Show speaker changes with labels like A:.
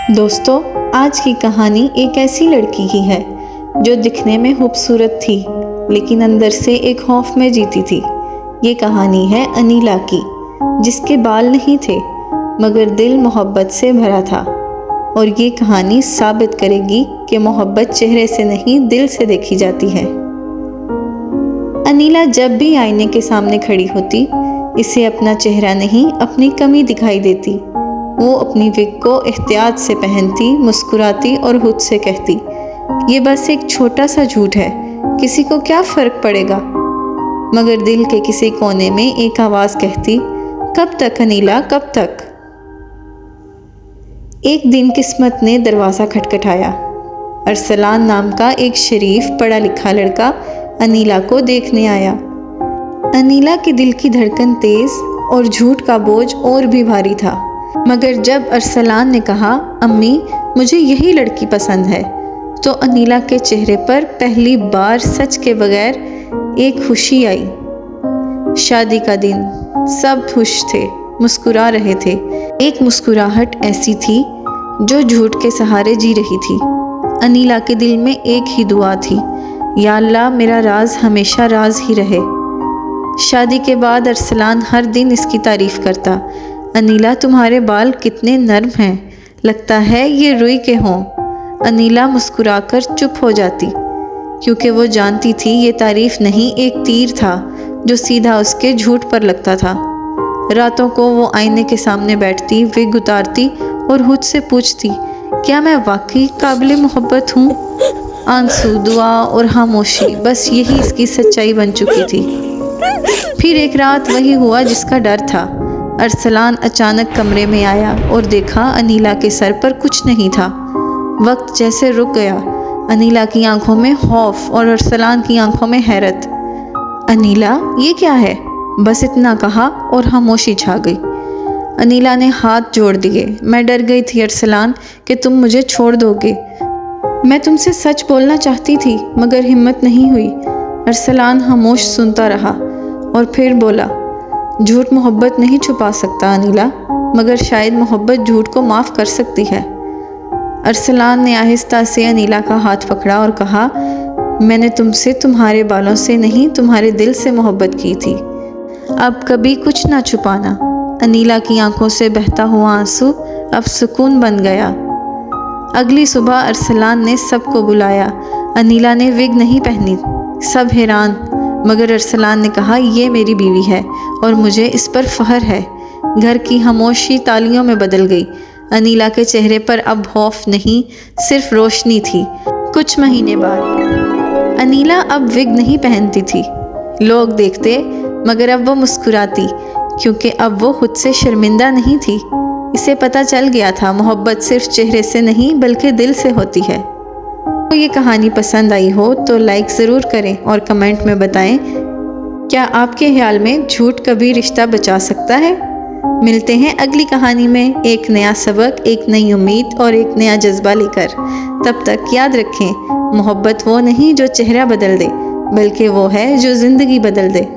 A: दोस्तों, आज की कहानी एक ऐसी लड़की की है जो दिखने में खूबसूरत थी लेकिन अंदर से एक खौफ में जीती थी। ये कहानी है अनीला की, जिसके बाल नहीं थे मगर दिल मोहब्बत से भरा था। और ये कहानी साबित करेगी कि मोहब्बत चेहरे से नहीं दिल से देखी जाती है। अनीला जब भी आईने के सामने खड़ी होती, इसे अपना चेहरा नहीं अपनी कमी दिखाई देती। वो अपनी विग को एहतियात से पहनती, मुस्कुराती और खुद से कहती, ये बस एक छोटा सा झूठ है, किसी को क्या फ़र्क पड़ेगा। मगर दिल के किसी कोने में एक आवाज़ कहती, कब तक अनीला, कब तक। एक दिन किस्मत ने दरवाज़ा खटखटाया। अरसलान नाम का एक शरीफ पढ़ा लिखा लड़का अनीला को देखने आया। अनीला के दिल की धड़कन तेज़ और झूठ का बोझ और भी भारी था। मगर जब अरसलान ने कहा, अम्मी मुझे यही लड़की पसंद है, तो अनीला के चेहरे पर पहली बार सच के बगैर एक खुशी आई। शादी का दिन, सब खुश थे, मुस्कुरा रहे थे। एक मुस्कुराहट ऐसी थी जो झूठ के सहारे जी रही थी। अनीला के दिल में एक ही दुआ थी, या अल्लाह मेरा राज हमेशा राज ही रहे। शादी के बाद अरसलान हर दिन इसकी तारीफ़ करता, अनीला तुम्हारे बाल कितने नर्म हैं, लगता है ये रुई के हों। अनीला मुस्कुराकर चुप हो जाती, क्योंकि वो जानती थी ये तारीफ़ नहीं, एक तीर था जो सीधा उसके झूठ पर लगता था। रातों को वो आईने के सामने बैठती, विग उतारती और खुद से पूछती, क्या मैं वाकई काबिल मोहब्बत हूँ। आंसू, दुआ और खामोशी, बस यही इसकी सच्चाई बन चुकी थी। फिर एक रात वही हुआ जिसका डर था। अरसलान अचानक कमरे में आया और देखा अनीला के सर पर कुछ नहीं था। वक्त जैसे रुक गया। अनीला की आंखों में खौफ और अरसलान की आंखों में हैरत। अनीला, ये क्या है, बस इतना कहा और खामोशी छा गई। अनीला ने हाथ जोड़ दिए, मैं डर गई थी अरसलान कि तुम मुझे छोड़ दोगे। मैं तुमसे सच बोलना चाहती थी मगर हिम्मत नहीं हुई। अरसलान खामोश सुनता रहा और फिर बोला, झूठ मोहब्बत नहीं छुपा सकता अनीला, मगर शायद मोहब्बत झूठ को माफ़ कर सकती है। अरसलान ने आहिस्ता से अनीला का हाथ पकड़ा और कहा, मैंने तुमसे तुम्हारे बालों से नहीं, तुम्हारे दिल से मोहब्बत की थी। अब कभी कुछ ना छुपाना। अनीला की आंखों से बहता हुआ आंसू अब सुकून बन गया। अगली सुबह अरसलान ने सबको बुलाया। अनीला ने विग नहीं पहनी, सब हैरान, मगर अरसलान ने कहा, ये मेरी बीवी है और मुझे इस पर फ़ख्र है। घर की खामोशी तालियों में बदल गई। अनीला के चेहरे पर अब खौफ नहीं, सिर्फ रोशनी थी। कुछ महीने बाद अनीला अब विग नहीं पहनती थी। लोग देखते, मगर अब वो मुस्कुराती, क्योंकि अब वो खुद से शर्मिंदा नहीं थी। इसे पता चल गया था, मोहब्बत सिर्फ चेहरे से नहीं बल्कि दिल से होती है। तो ये कहानी पसंद आई हो तो लाइक ज़रूर करें और कमेंट में बताएं, क्या आपके ख्याल में झूठ कभी रिश्ता बचा सकता है। मिलते हैं अगली कहानी में एक नया सबक, एक नई उम्मीद और एक नया जज्बा लेकर। तब तक याद रखें, मोहब्बत वो नहीं जो चेहरा बदल दे, बल्कि वो है जो ज़िंदगी बदल दे।